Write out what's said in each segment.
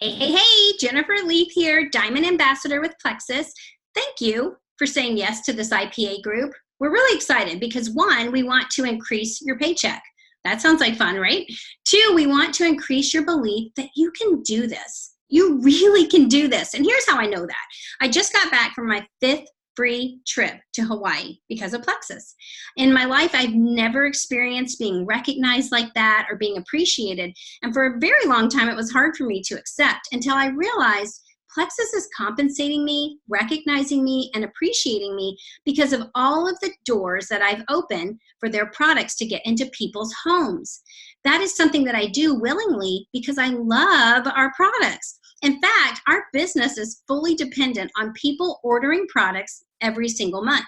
Hey, Jennifer Leith here, Diamond Ambassador with Plexus. Thank you for saying yes to this IPA group. We're really excited because one, we want to increase your paycheck. That sounds like fun, right? Two, we want to increase your belief that you can do this. You really can do this. And here's how I know that. I just got back from my 5th free trip to Hawaii because of Plexus. In my life, I've never experienced being recognized like that or being appreciated. And for a very long time, it was hard for me to accept until I realized Plexus is compensating me, recognizing me, and appreciating me because of all of the doors that I've opened for their products to get into people's homes. That is something that I do willingly because I love our products. In fact, our business is fully dependent on people ordering products every single month.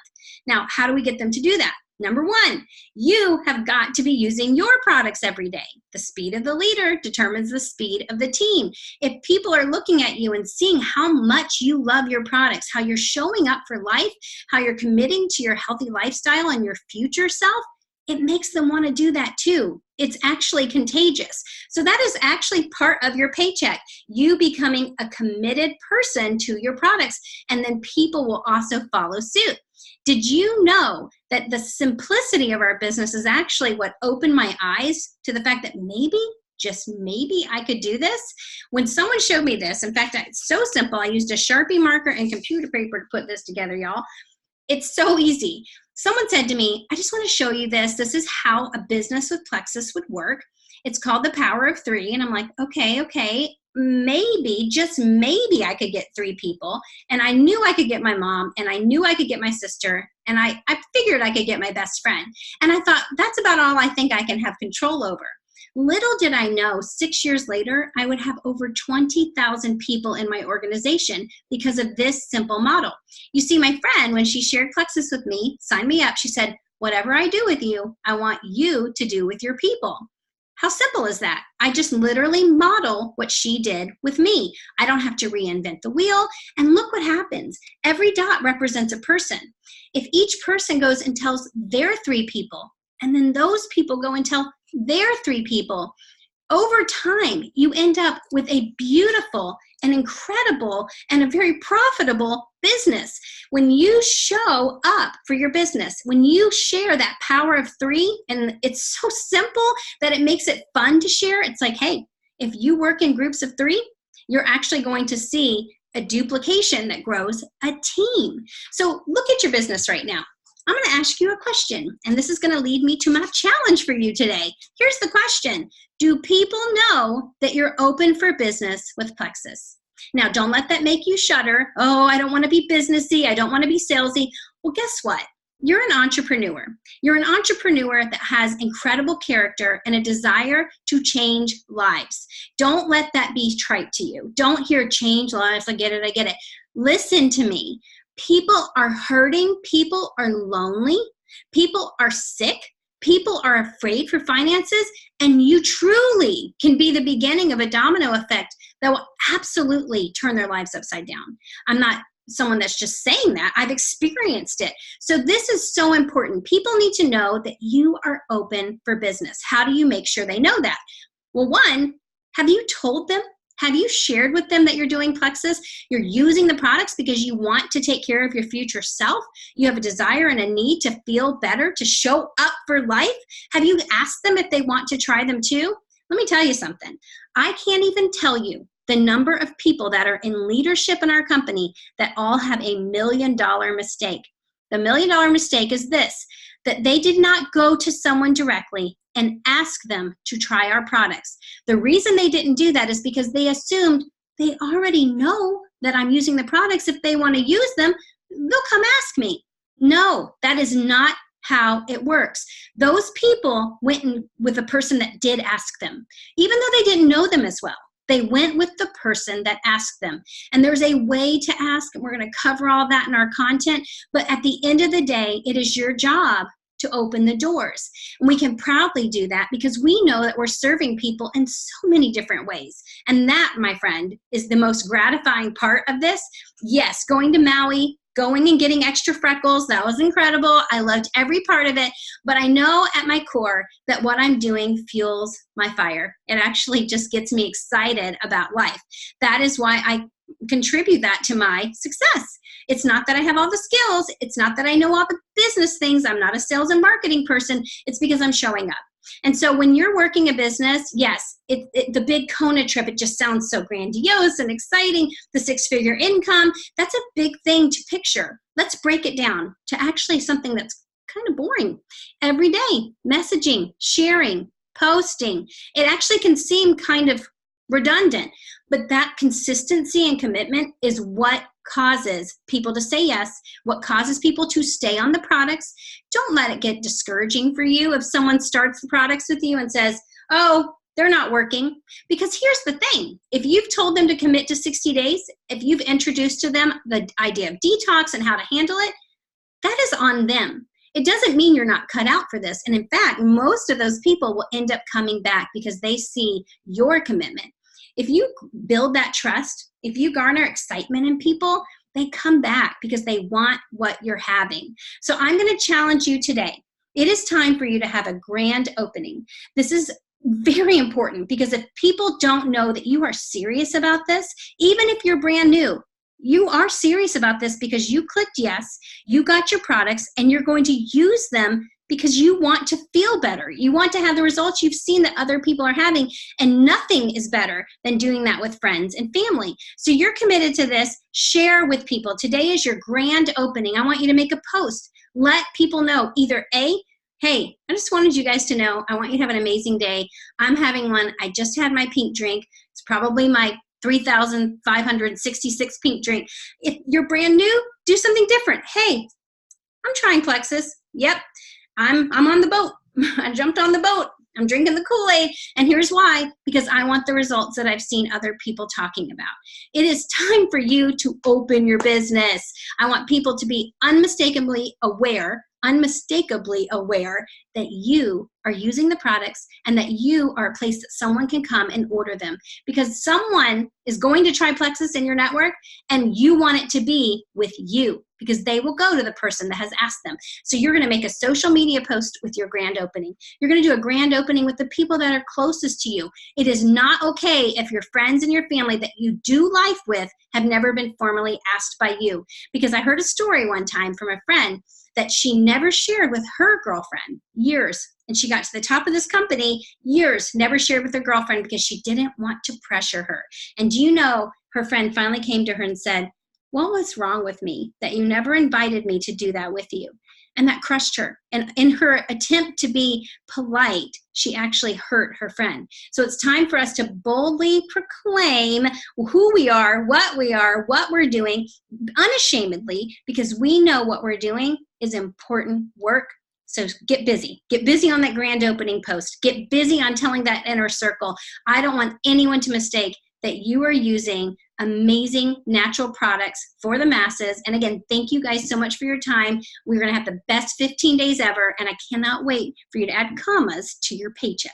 Now, how do we get them to do that? Number one, you have got to be using your products every day. The speed of the leader determines the speed of the team. If people are looking at you and seeing how much you love your products, how you're showing up for life, how you're committing to your healthy lifestyle and your future self, it makes them want to do that too. It's actually contagious. So that is actually part of your paycheck, you becoming a committed person to your products, and then people will also follow suit. Did you know that the simplicity of our business is actually what opened my eyes to the fact that maybe, just maybe, I could do this? When someone showed me this, in fact, it's so simple. I used a Sharpie marker and computer paper to put this together, y'all. It's so easy. Someone said to me, I just want to show you this. This is how a business with Plexus would work. It's called the Power of 3. And I'm like, okay, maybe, just maybe I could get 3 people. And I knew I could get my mom, and I knew I could get my sister, and I figured I could get my best friend. And I thought, that's about all I think I can have control over. Little did I know, 6 years later, I would have over 20,000 people in my organization because of this simple model. You see, my friend, when she shared Plexus with me, signed me up, she said, whatever I do with you, I want you to do with your people. How simple is that? I just literally model what she did with me. I don't have to reinvent the wheel. And look what happens. Every dot represents a person. If each person goes and tells their 3 people, and then those people go and tell their 3 people, over time, you end up with a beautiful and incredible and a very profitable business. When you show up for your business, when you share that power of 3, and it's so simple that it makes it fun to share. It's like, hey, if you work in groups of 3, you're actually going to see a duplication that grows a team. So look at your business right now. I'm going to ask you a question, and this is going to lead me to my challenge for you today. Here's the question. Do people know that you're open for business with Plexus? Now, don't let that make you shudder. Oh, I don't want to be businessy. I don't want to be salesy. Well, guess what? You're an entrepreneur. You're an entrepreneur that has incredible character and a desire to change lives. Don't let that be trite to you. Don't hear change lives. I get it. Listen to me. People are hurting, people are lonely, people are sick, people are afraid for finances, and you truly can be the beginning of a domino effect that will absolutely turn their lives upside down. I'm not someone that's just saying that. I've experienced it. So this is so important. People need to know that you are open for business. How do you make sure they know that? Well, one, have you told them? Have you shared with them that you're doing Plexus? You're using the products because you want to take care of your future self. You have a desire and a need to feel better, to show up for life. Have you asked them if they want to try them too? Let me tell you something. I can't even tell you the number of people that are in leadership in our company that all have a $1 million mistake. The $1 million mistake is this, that they did not go to someone directly and ask them to try our products. The reason they didn't do that is because they assumed they already know that I'm using the products. If they want to use them, they'll come ask me. No, that is not how it works. Those people went in with the person that did ask them, even though they didn't know them as well. They went with the person that asked them. And there's a way to ask, and we're going to cover all that in our content. But at the end of the day, it is your job to open the doors. And we can proudly do that because we know that we're serving people in so many different ways. And that, my friend, is the most gratifying part of this. Yes, going to Maui, going and getting extra freckles. That was incredible. I loved every part of it. But I know at my core that what I'm doing fuels my fire. It actually just gets me excited about life. That is why I contribute that to my success. It's not that I have all the skills. It's not that I know all the business things. I'm not a sales and marketing person. It's because I'm showing up. And so when you're working a business, yes, the big Kona trip, it just sounds so grandiose and exciting. The 6-figure income, that's a big thing to picture. Let's break it down to actually something that's kind of boring. Every day, messaging, sharing, posting. It actually can seem kind of redundant, but that consistency and commitment is what causes people to say yes, what causes people to stay on the products. Don't let it get discouraging for you if someone starts the products with you and says, oh, they're not working. Because here's the thing, if you've told them to commit to 60 days, if you've introduced to them the idea of detox and how to handle it, that is on them. It doesn't mean you're not cut out for this. And in fact, most of those people will end up coming back because they see your commitment. If you build that trust, if you garner excitement in people, they come back because they want what you're having. So I'm going to challenge you today. It is time for you to have a grand opening. This is very important because if people don't know that you are serious about this, even if you're brand new, you are serious about this because you clicked yes, you got your products, and you're going to use them because you want to feel better. You want to have the results you've seen that other people are having, and nothing is better than doing that with friends and family. So you're committed to this. Share with people. Today is your grand opening. I want you to make a post. Let people know either A, hey, I just wanted you guys to know, I want you to have an amazing day. I'm having one. I just had my pink drink. It's probably my 3,566 pink drink. If you're brand new, do something different. Hey, I'm trying Plexus. Yep. I'm on the boat. I jumped on the boat. I'm drinking the Kool-Aid. And here's why, because I want the results that I've seen other people talking about. It is time for you to open your business. I want people to be unmistakably aware that you are using the products and that you are a place that someone can come and order them, because someone is going to try Plexus in your network and you want it to be with you because they will go to the person that has asked them. So you're going to make a social media post with your grand opening. You're going to do a grand opening with the people that are closest to you. It is not okay if your friends and your family that you do life with have never been formally asked by you. Because I heard a story one time from a friend that she never shared with her girlfriend years. And she got to the top of this company years, never shared with her girlfriend because she didn't want to pressure her. And do you know, her friend finally came to her and said, what was wrong with me that you never invited me to do that with you? And that crushed her. And in her attempt to be polite, she actually hurt her friend. So it's time for us to boldly proclaim who we are, what we're doing, unashamedly, because we know what we're doing is important work. So get busy. Get busy on that grand opening post. Get busy on telling that inner circle. I don't want anyone to mistake that you are using amazing natural products for the masses. And again, thank you guys so much for your time. We're going to have the best 15 days ever, and I cannot wait for you to add commas to your paycheck.